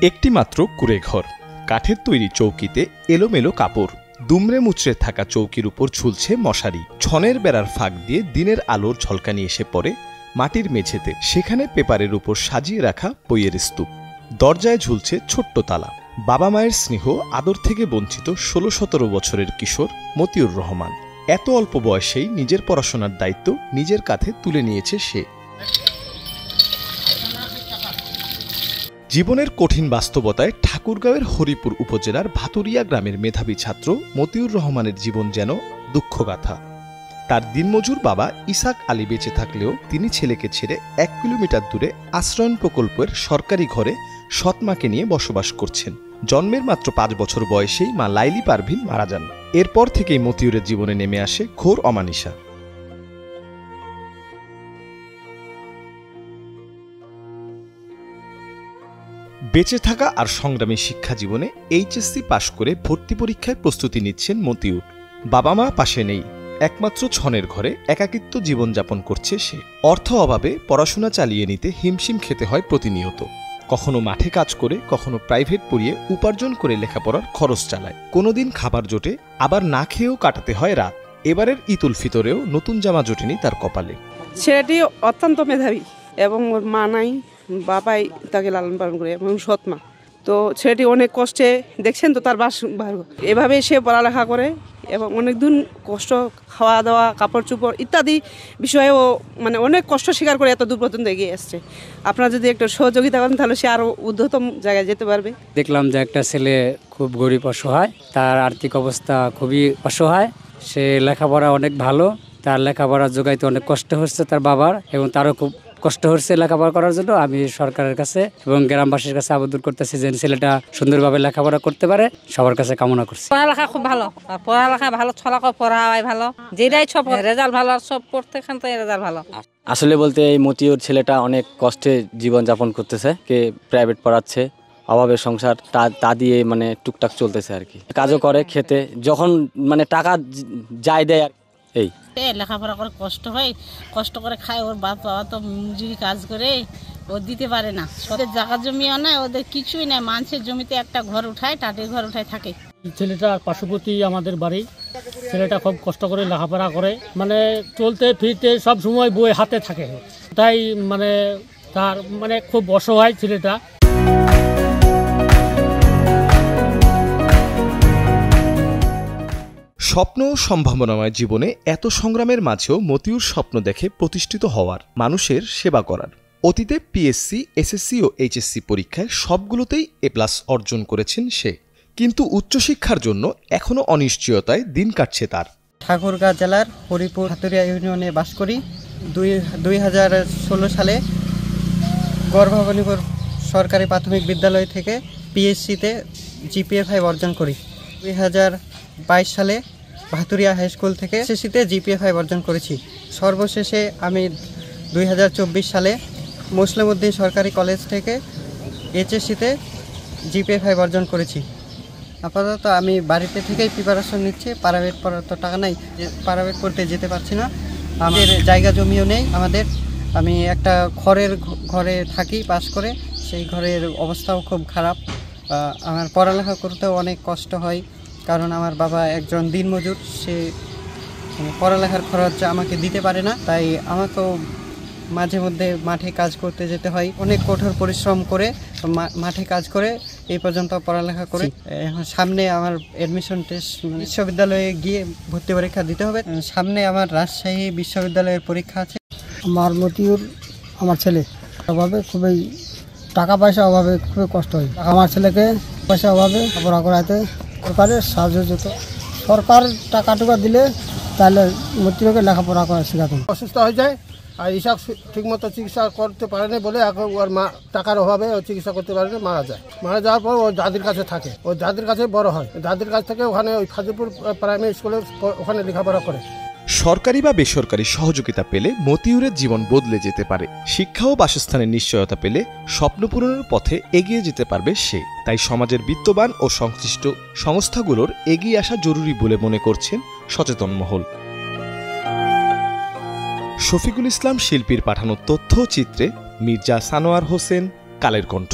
একটি মাত্র কুঁড়ে ঘর, কাঠের তৈরি চৌকিতে এলোমেলো কাপড়, দুমড়ে মুচড়ে থাকা চৌকির উপর ঝুলছে মশারি। ছনের বেড়ার ফাঁক দিয়ে দিনের আলোর ঝলকানি এসে পড়ে মাটির মেঝেতে, সেখানে পেপারের উপর সাজিয়ে রাখা বইয়ের স্তূপ। দরজায় ঝুলছে ছোট্ট তালা। বাবা মায়ের স্নেহ আদর থেকে বঞ্চিত 16-17 বছরের কিশোর মতিউর রহমান। এত অল্প বয়সেই নিজের পড়াশোনার দায়িত্ব নিজের কাঁধে তুলে নিয়েছে সে। জীবনের কঠিন বাস্তবতায় ঠাকুরগাঁওয়ের হরিপুর উপজেলার ভাতুরিয়া গ্রামের মেধাবী ছাত্র মতিউর রহমানের জীবন যেন দুঃখগাথা। তার দিনমজুর বাবা ইসাক আলী বেঁচে থাকলেও তিনি ছেলেকে ছেড়ে 1 কিলোমিটার দূরে আশ্রয়ণ প্রকল্পের সরকারি ঘরে সৎমাকে নিয়ে বসবাস করছেন। জন্মের মাত্র 5 বছর বয়সেই মা লাইলি পারভিন মারা যান। এরপর থেকেই মতিউরের জীবনে নেমে আসে ঘোর অমানিসা। বেঁচে থাকা আর সংগ্রামী শিক্ষা জীবনে এইচএসসি পাশ করে ভর্তি পরীক্ষায় প্রস্তুতি নিচ্ছেন মতিউর। বাবা মা পাশে নেই, একমাত্র ছনের ঘরে একাকিত্ব জীবনযাপন করছে সে। অর্থ অভাবে পড়াশোনা চালিয়ে নিতে হিমশিম খেতে হয় প্রতিনিয়ত। কখনো মাঠে কাজ করে, কখনো প্রাইভেট পড়িয়ে উপার্জন করে লেখাপড়ার খরচ চালায়। কোনোদিন খাবার জোটে, আবার না খেয়েও কাটাতে হয় রাত। এবারের ঈদ উল ফিতরেও নতুন জামা জোটেনি তার কপালে। ছেলেটি অত্যন্ত মেধাবী এবং ওর মা নাই, বাবাই তাকে লালন পালন করে এবং সৎ মা। তো ছেলেটি অনেক কষ্টে, দেখছেন তো তার বাস, এভাবে সে পড়ালেখা করে এবং অনেক দিন কষ্ট, খাওয়া দাওয়া, কাপড় চোপড় ইত্যাদি বিষয়েও মানে অনেক কষ্ট স্বীকার করে এত দূর পর্যন্ত এগিয়ে আসছে। আপনারা যদি একটু সহযোগিতা করেন তাহলে সে আরও ঊর্ধ্বতম জায়গায় যেতে পারবে। দেখলাম যে একটা ছেলে খুব গরিব অসহায়, তার আর্থিক অবস্থা খুবই অসহায়। সে লেখাপড়া অনেক ভালো, তার লেখাপড়া যোগাইতে অনেক কষ্ট হচ্ছে তার বাবার, এবং তারও খুব কষ্ট হচ্ছে লেখাপড়া করার জন্য। আমি সরকারের কাছে এবং গ্রামবাসীর কাছে আবেদন করতেছি যে ছেলেটা সুন্দরভাবে লেখাপড়া করতে পারে, সবার কাছে কামনা করছি। পড়ালেখা খুব ভালো, পড়ালেখা ভালো, ছলাকে পড়া হয় ভালো, যেটাই সব রেজাল্ট ভালো, সব পড়তে খানতে রেজাল্ট ভালো। আসলে বলতে এই মতিউর ছেলেটা অনেক কষ্টে জীবন যাপন করতেছে, কে প্রাইভেট পড়াচ্ছে, অভাবের সংসার তা দিয়ে মানে টুকটাক চলতেছে আর কি। কাজও করে, খেতে যখন মানে টাকা যাই দেয় আর এই লেখাপড়া করে কষ্ট হয়, কষ্ট করে খায়। ওর বাবা তো মজুরি কাজ করে, ও দিতে পারে না। ওদের জায়গা জমিও নাই, ওদের কিছুই নাই। মানুষের জমিতে একটা ঘর উঠায়, টাটের ঘর উঠায় থাকে। ছেলেটা পার্শ্ববর্তী আমাদের বাড়ি। ছেলেটা খুব কষ্ট করে লেখাপড়া করে, মানে চলতে ফিরতে সব সময় বই হাতে থাকে, তাই মানে তার মানে খুব অসহায় ছেলেটা। স্বপ্ন ও সম্ভাবনাময় জীবনে এত সংগ্রামের মাঝেও মতিউর স্বপ্ন দেখে প্রতিষ্ঠিত হওয়ার, মানুষের সেবা করার। অতীতে পিএসসি, এসএসসি ও এইচএসসি পরীক্ষায় সবগুলোতেই এ+ অর্জন করেছেন সে। কিন্তু উচ্চশিক্ষার জন্য এখনও অনিশ্চয়তায় দিন কাটছে তার। ঠাকুরগাঁও জেলার হরিপুর ভাতুরিয়া ইউনিয়নে বাস করি। 2016 সালে গড়ভবানীপুর সরকারি প্রাথমিক বিদ্যালয় থেকে পিএসসিতে জিপিএ 5 অর্জন করি। 2022 সালে ভাতুরিয়া হাই স্কুল থেকে এসএসসিতে জিপিএ 5 অর্জন করেছি। সর্বশেষে আমি 2024 সালে মুসলিম উদ্দিন সরকারি কলেজ থেকে এইচএসসিতে জিপিএ 5 অর্জন করেছি। আপাতত আমি বাড়িতে থেকেই প্রিপারেশন নিচ্ছি। প্রাইভেট পড়ার তো টাকা নাই, প্রাইভেট পড়তে যেতে পারছি না। আমাদের জায়গা জমিও নেই আমাদের। আমি একটা খড়ের ঘরে থাকি পাস করে, সেই ঘরের অবস্থাও খুব খারাপ। আমার পড়ালেখা করতেও অনেক কষ্ট হয়, কারণ আমার বাবা একজন দিনমজুর। সে পড়ালেখার খরচ আমাকে দিতে পারে না, তাই আমাকেও মাঝে মধ্যে মাঠে কাজ করতে যেতে হয়। অনেক কঠোর পরিশ্রম করে মাঠে কাজ করে এই পর্যন্ত পড়ালেখা করে। এখন সামনে আমার অ্যাডমিশন টেস্ট, বিশ্ববিদ্যালয়ে গিয়ে ভর্তি পরীক্ষা দিতে হবে। সামনে আমার রাজশাহী বিশ্ববিদ্যালয়ের পরীক্ষা আছে। আমার মতিউর আমার ছেলে অভাবে খুবই, টাকা পয়সা অভাবে খুবই কষ্ট হয়। আমার ছেলেকে পয়সা অভাবে লেখাপড়া করাতে সরকারের সাহায্য যেত। সরকার টাকা টুকা দিলে তাহলে মতিউরকে লেখাপড়া করা শেখাতো। অসুস্থ হয়ে যায়, আর ইসাক ঠিকমতো চিকিৎসা করতে পারেনি বলে এখন ওর মা টাকার অভাবে ও চিকিৎসা করতে পারেনি, মারা যায়। মারা যাওয়ার পর ও দাদির কাছে থাকে, ও দাদির কাছে বড় হয়। দাদির কাছ থেকে ওখানে ওই ফাজিলপুর প্রাইমারি স্কুলে ওখানে লেখাপড়া করে। সরকারি বা বেসরকারি সহযোগিতা পেলে মতিউরের জীবন বদলে যেতে পারে। শিক্ষা ও বাসস্থানের নিশ্চয়তা পেলে স্বপ্ন পূরণের পথে এগিয়ে যেতে পারবে সে। তাই সমাজের বিত্তবান ও সংশ্লিষ্ট সংস্থাগুলোর এগিয়ে আসা জরুরি বলে মনে করছেন সচেতন মহল। শফিকুল ইসলাম শিল্পীর পাঠানো তথ্যচিত্রে মির্জা সানোয়ার হোসেন, কালের কণ্ঠ।